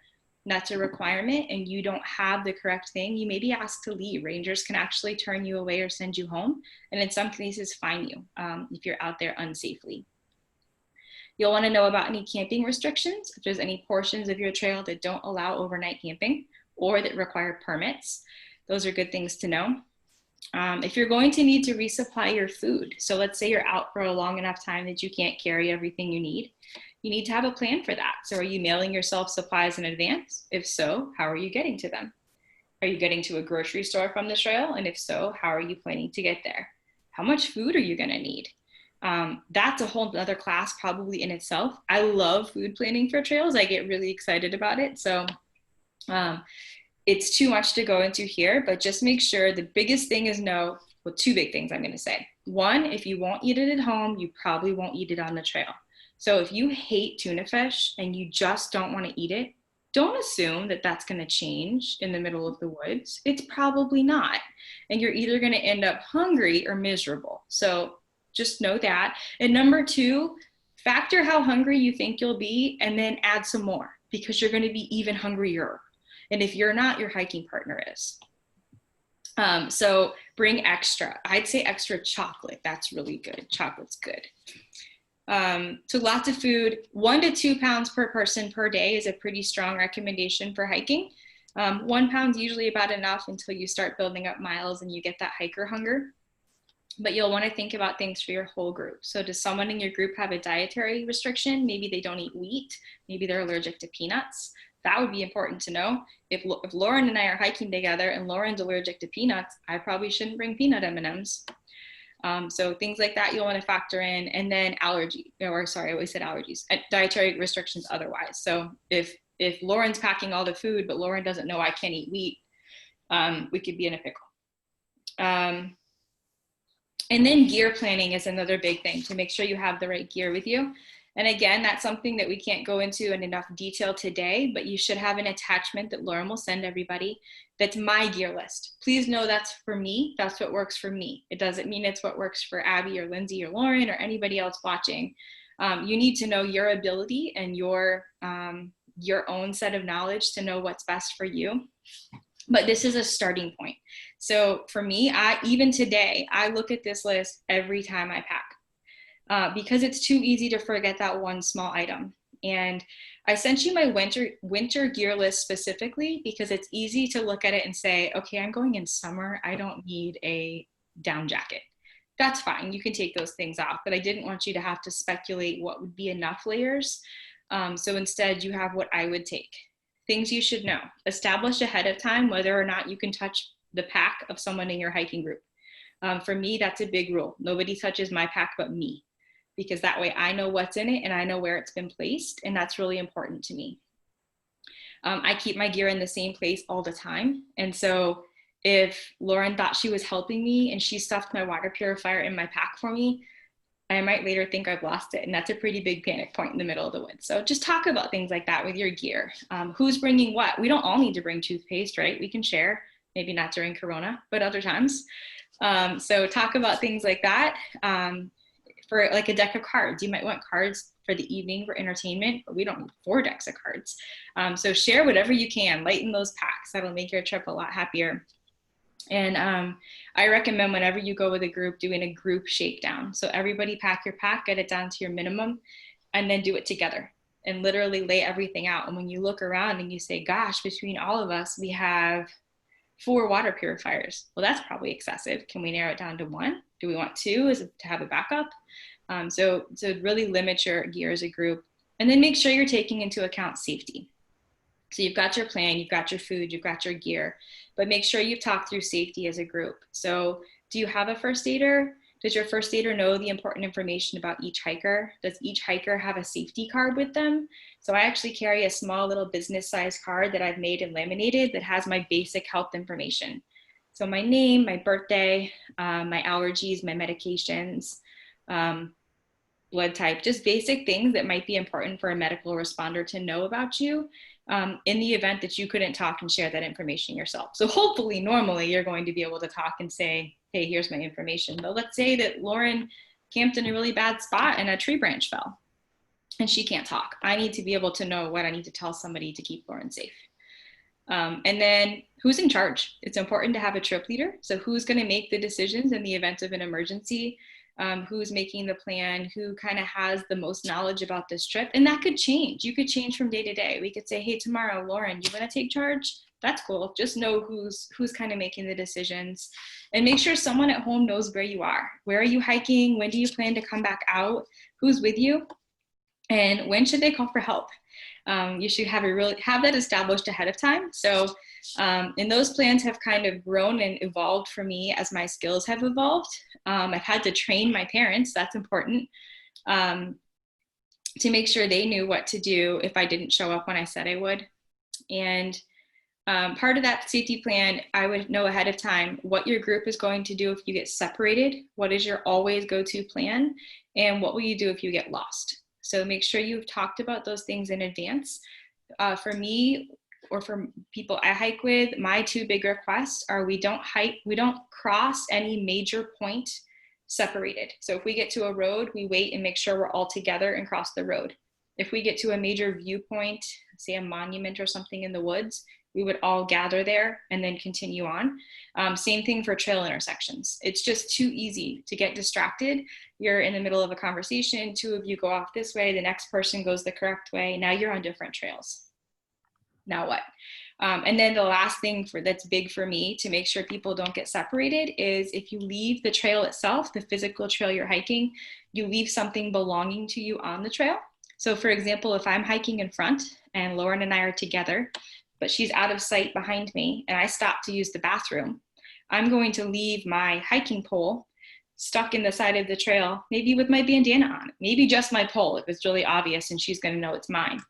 S2: that's a requirement, and you don't have the correct thing, you may be asked to leave. Rangers can actually turn you away or send you home, and in some cases fine you if you're out there unsafely. You'll want to know about any camping restrictions, if there's any portions of your trail that don't allow overnight camping or that require permits. Those are good things to know. If you're going to need to resupply your food, so let's say you're out for a long enough time that you can't carry everything you need to have a plan for that. So are you mailing yourself supplies in advance? If so, how are you getting to them? Are you getting to a grocery store from the trail? And if so, how are you planning to get there? How much food are you going to need? That's a whole other class probably in itself. I love food planning for trails. I get really excited about it. So it's too much to go into here, but just make sure the biggest thing is well, two big things I'm going to say. One, if you won't eat it at home, you probably won't eat it on the trail. So if you hate tuna fish and you just don't want to eat it, don't assume that that's going to change in the middle of the woods. It's probably not. And you're either going to end up hungry or miserable. So just know that. And number two, factor how hungry you think you'll be and then add some more, because you're going to be even hungrier. And if you're not, your hiking partner is. So bring extra. I'd say extra chocolate. That's really good. Chocolate's good. So lots of food. 1 to 2 pounds per person per day is a pretty strong recommendation for hiking. 1 pound is usually about enough until you start building up miles and you get that hiker hunger. But you'll want to think about things for your whole group. So does someone in your group have a dietary restriction? Maybe they don't eat wheat. Maybe they're allergic to peanuts. That would be important to know. If Lauren and I are hiking together and Lauren's allergic to peanuts, I probably shouldn't bring peanut M&Ms. So things like that you'll want to factor in. And then I always said allergies, dietary restrictions otherwise. So if Lauren's packing all the food, but Lauren doesn't know I can't eat wheat, we could be in a pickle. And then gear planning is another big thing, to make sure you have the right gear with you. And again, that's something that we can't go into in enough detail today, but you should have an attachment that Lauren will send everybody. That's my gear list. Please know that's for me. That's what works for me. It doesn't mean it's what works for Abby or Lindsay or Lauren or anybody else watching. You need to know your ability and your own set of knowledge to know what's best for you. But this is a starting point. So for me, even today, I look at this list every time I pack because it's too easy to forget that one small item. And I sent you my winter gear list specifically because it's easy to look at it and say, okay, I'm going in summer. I don't need a down jacket. That's fine. You can take those things off, but I didn't want you to have to speculate what would be enough layers. So instead you have what I would take. Things you should know. Establish ahead of time whether or not you can touch the pack of someone in your hiking group. For me, that's a big rule. Nobody touches my pack but me, because that way I know what's in it and I know where it's been placed, and that's really important to me. I keep my gear in the same place all the time, and so if Lauren thought she was helping me and she stuffed my water purifier in my pack for me, I might later think I've lost it, and that's a pretty big panic point in the middle of the woods. So just talk about things like that with your gear. Who's bringing what? We don't all need to bring toothpaste, right? We can share, maybe not during Corona, but other times. So talk about things like that. For like a deck of cards, you might want cards for the evening for entertainment, but we don't need 4 decks of cards. So share whatever you can, lighten those packs. That'll make your trip a lot happier. And I recommend whenever you go with a group, doing a group shakedown. So everybody pack your pack, get it down to your minimum, and then do it together and literally lay everything out. And when you look around and you say, gosh, between all of us, we have 4 water purifiers. Well, that's probably excessive. Can we narrow it down to 1? Do we want 2? Is it to have a backup? So really limit your gear as a group, and then make sure you're taking into account safety. So you've got your plan, you've got your food, you've got your gear, but make sure you've talked through safety as a group. So do you have a first aider? Does your first aider know the important information about each hiker? Does each hiker have a safety card with them? So I actually carry a small little business size card that I've made and laminated that has my basic health information. So my name, my birthday, my allergies, my medications, blood type, just basic things that might be important for a medical responder to know about you in the event that you couldn't talk and share that information yourself. So hopefully, normally you're going to be able to talk and say, hey, here's my information. But let's say that Lauren camped in a really bad spot and a tree branch fell and she can't talk. I need to be able to know what I need to tell somebody to keep Lauren safe. And then who's in charge? It's important to have a trip leader. So who's going to make the decisions in the event of an emergency? Who's making the plan? Who kind of has the most knowledge about this trip? And that could change. You could change from day to day. We could say, hey, tomorrow, Lauren, you want to take charge? That's cool. Just know who's kind of making the decisions, and make sure someone at home knows where you are. Where are you hiking? When do you plan to come back out? Who's with you? And when should they call for help? You should have that established ahead of time. So, and those plans have kind of grown and evolved for me as my skills have evolved. I've had to train my parents. That's important, to make sure they knew what to do if I didn't show up when I said I would. And part of that safety plan, I would know ahead of time what your group is going to do if you get separated. What is your always go-to plan? And what will you do if you get lost? So make sure you've talked about those things in advance. For me, or for people I hike with, my two big requests are we don't cross any major point separated. So if we get to a road, we wait and make sure we're all together and cross the road. If we get to a major viewpoint, say a monument or something in the woods, we would all gather there and then continue on. Same thing for trail intersections. It's just too easy to get distracted. You're in the middle of a conversation, two of you go off this way, the next person goes the correct way. Now you're on different trails. Now what? And then the last thing that's big for me to make sure people don't get separated is if you leave the trail itself, the physical trail you're hiking, you leave something belonging to you on the trail. So for example, if I'm hiking in front and Lauren and I are together, but she's out of sight behind me and I stop to use the bathroom, I'm going to leave my hiking pole stuck in the side of the trail, maybe with my bandana on, maybe just my pole if it's really obvious and she's going to know it's mine.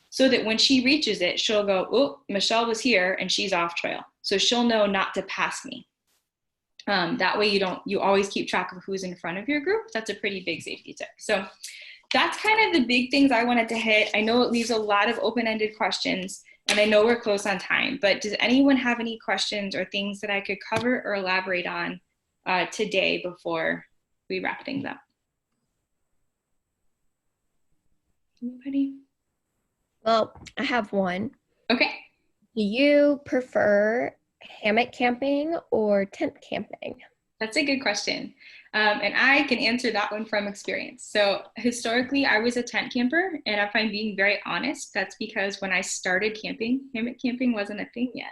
S2: So that when she reaches it, she'll go, oh, Michelle was here and she's off trail. So she'll know not to pass me. That way you always keep track of who's in front of your group. That's a pretty big safety tip. So that's kind of the big things I wanted to hit. I know it leaves a lot of open-ended questions, and I know we're close on time, but does anyone have any questions or things that I could cover or elaborate on today before we wrap things up? Anybody?
S3: Well, I have one.
S2: Okay.
S3: Do you prefer hammock camping or tent camping?
S2: That's a good question. And I can answer that one from experience. So historically, I was a tent camper, and if I'm being very honest, that's because when I started camping, hammock camping wasn't a thing yet.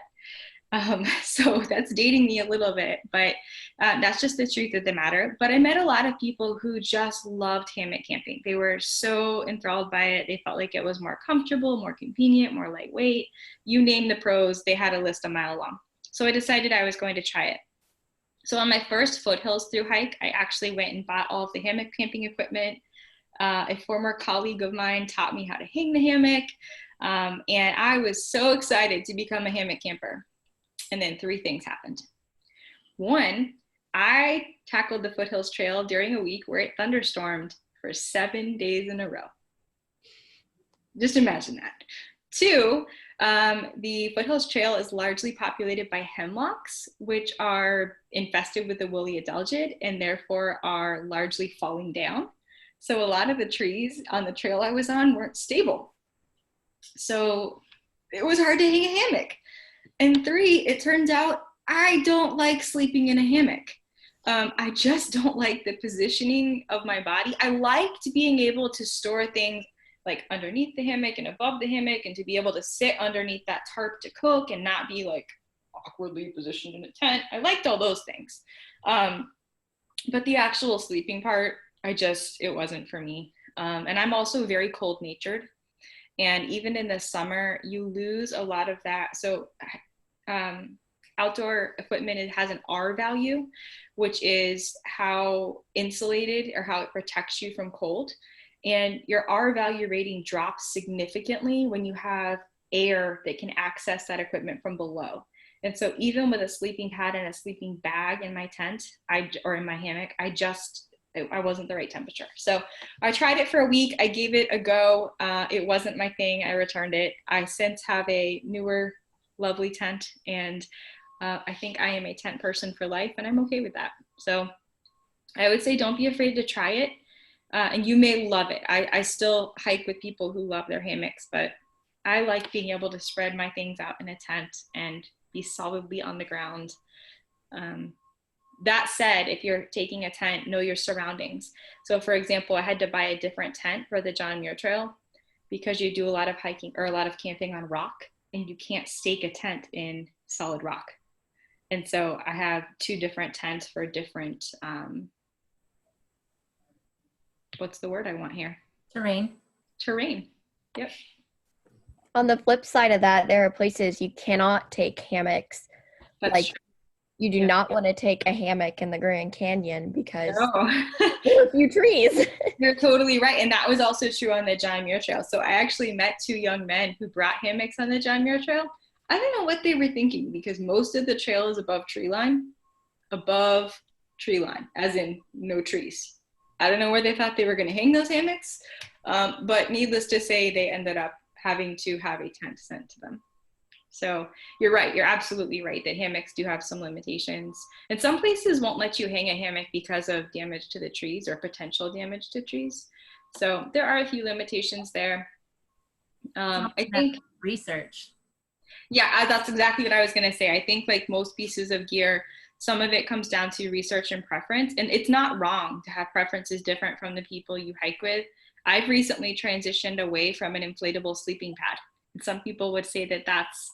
S2: So that's dating me a little bit, but that's just the truth of the matter. But I met a lot of people who just loved hammock camping. They were so enthralled by it. They felt like it was more comfortable, more convenient, more lightweight. You name the pros, they had a list a mile long. So I decided I was going to try it. So on my first Foothills through hike, I actually went and bought all of the hammock camping equipment. A former colleague of mine taught me how to hang the hammock. And I was so excited to become a hammock camper. And then three things happened. One, I tackled the Foothills Trail during a week where it thunderstormed for 7 days in a row. Just imagine that. Two, the Foothills Trail is largely populated by hemlocks, which are infested with the woolly adelgid and therefore are largely falling down. So a lot of the trees on the trail I was on weren't stable. So it was hard to hang a hammock. And three, it turns out I don't like sleeping in a hammock. I just don't like the positioning of my body. I liked being able to store things like underneath the hammock and above the hammock, and to be able to sit underneath that tarp to cook and not be like awkwardly positioned in a tent. I liked all those things. But the actual sleeping part, it wasn't for me. And I'm also very cold natured. And even in the summer, you lose a lot of that. So outdoor equipment, it has an R value, which is how insulated or how it protects you from cold. And your R value rating drops significantly when you have air that can access that equipment from below. And so even with a sleeping pad and a sleeping bag in my tent, or in my hammock, I wasn't the right temperature. So I tried it for a week. I gave it a go. It wasn't my thing. I returned it. I since have a newer, lovely tent, and I think I am a tent person for life, and I'm okay with that. So I would say don't be afraid to try it, and you may love it. I still hike with people who love their hammocks, but I like being able to spread my things out in a tent and be solidly on the ground. That said, if you're taking a tent, know your surroundings. So for example, I had to buy a different tent for the John Muir Trail because you do a lot of hiking or a lot of camping on rock, and you can't stake a tent in solid rock. And so I have 2 different tents for different, what's the word I want here?
S1: Terrain.
S2: Terrain. Yep.
S3: On the flip side of that, there are places you cannot take hammocks.
S2: That's
S3: like
S2: true.
S3: you do not want to take a hammock in the Grand Canyon because
S2: No.
S3: there are a few trees.
S2: You're totally right. And that was also true on the John Muir Trail. So I actually met 2 young men who brought hammocks on the John Muir Trail. I don't know what they were thinking because most of the trail is above tree line, as in no trees. I don't know where they thought they were going to hang those hammocks, but needless to say, they ended up having to have a tent sent to them. So you're right. You're absolutely right that hammocks do have some limitations. And some places won't let you hang a hammock because of damage to the trees or potential damage to trees. So there are a few limitations there. I think
S1: research.
S2: Yeah, that's exactly what I was going to say. I think like most pieces of gear, some of it comes down to research and preference. And it's not wrong to have preferences different from the people you hike with. I've recently transitioned away from an inflatable sleeping pad. And some people would say that that's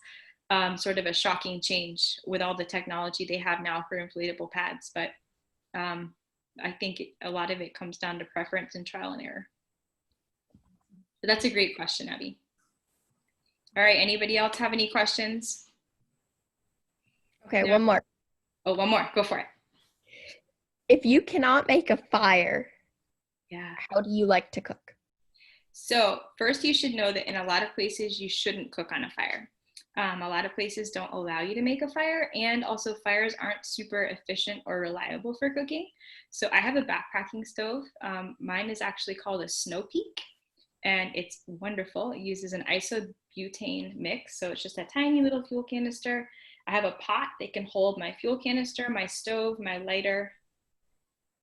S2: sort of a shocking change with all the technology they have now for inflatable pads. But I think a lot of it comes down to preference and trial and error. So that's a great question, Abby. All right, anybody else have any questions?
S3: Okay,
S2: No?
S3: one more.
S2: Oh, one more, go for it.
S3: If you cannot make a fire,
S2: Yeah.
S3: how do you like to cook?
S2: So first you should know that in a lot of places you shouldn't cook on a fire. A lot of places don't allow you to make a fire, and also fires aren't super efficient or reliable for cooking. So I have a backpacking stove. Mine is actually called a Snow Peak, and it's wonderful. It uses an isobutane mix, so it's just a tiny little fuel canister. I have a pot that can hold my fuel canister, my stove, my lighter,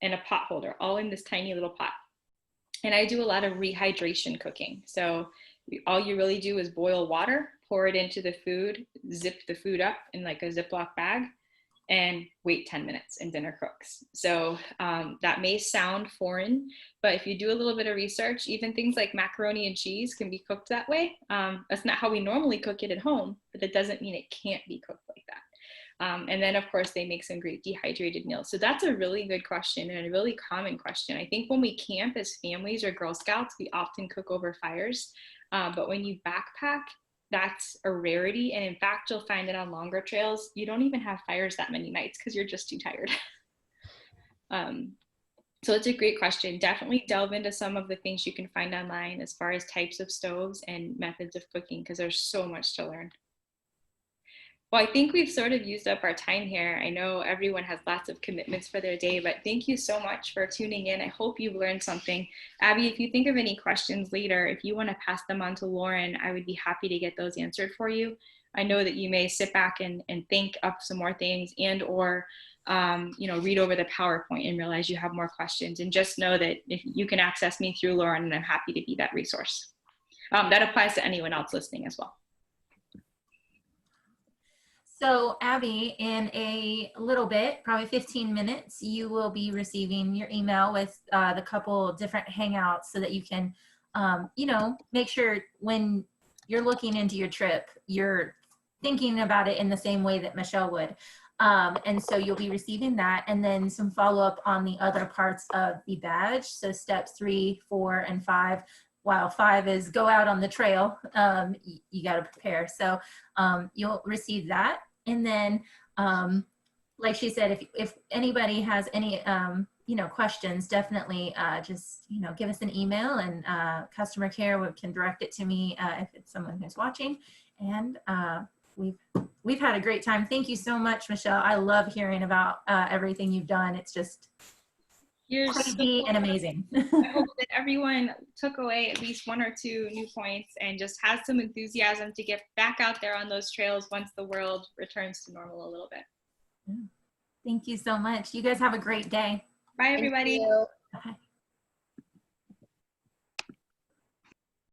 S2: and a pot holder, all in this tiny little pot. And I do a lot of rehydration cooking. So all you really do is boil water, pour it into the food, zip the food up in like a Ziploc bag, and wait 10 minutes and dinner cooks. So that may sound foreign, but if you do a little bit of research, even things like macaroni and cheese can be cooked that way. That's not how we normally cook it at home, but that doesn't mean it can't be cooked like that. And then of course they make some great dehydrated meals. So that's a really good question and a really common question. I think when we camp as families or Girl Scouts, we often cook over fires. But when you backpack, that's a rarity. And in fact, you'll find that on longer trails, you don't even have fires that many nights because you're just too tired. So it's a great question. Definitely delve into some of the things you can find online as far as types of stoves and methods of cooking, because there's so much to learn. Well, I think we've sort of used up our time here. I know everyone has lots of commitments for their day, but thank you so much for tuning in. I hope you've learned something. Abby, if you think of any questions later, if you want to pass them on to Lauren, I would be happy to get those answered for you. I know that you may sit back and think up some more things and or read over the PowerPoint and realize you have more questions. And just know that if you can access me through Lauren, and I'm happy to be that resource. That applies to anyone else listening as well.
S1: So Abby, in a little bit, probably 15 minutes, you will be receiving your email with the couple different hangouts so that you can, make sure when you're looking into your trip, you're thinking about it in the same way that Michelle would. And so you'll be receiving that, and then some follow-up on the other parts of the badge. So steps 3, 4, and 5. While 5 is go out on the trail, you got to prepare. So you'll receive that. And then, like she said, if anybody has any, questions, definitely just, give us an email, and customer care can direct it to me if it's someone who's watching. And we've had a great time. Thank you so much, Michelle. I love hearing about everything you've done. It's just crazy and amazing.
S2: I hope that everyone took away at least 1 or 2 new points and just has some enthusiasm to get back out there on those trails once the world returns to normal a little bit.
S1: Thank you so much. You guys have a great day.
S2: Bye. Bye,
S3: Thank
S2: everybody.
S3: you.
S1: Okay.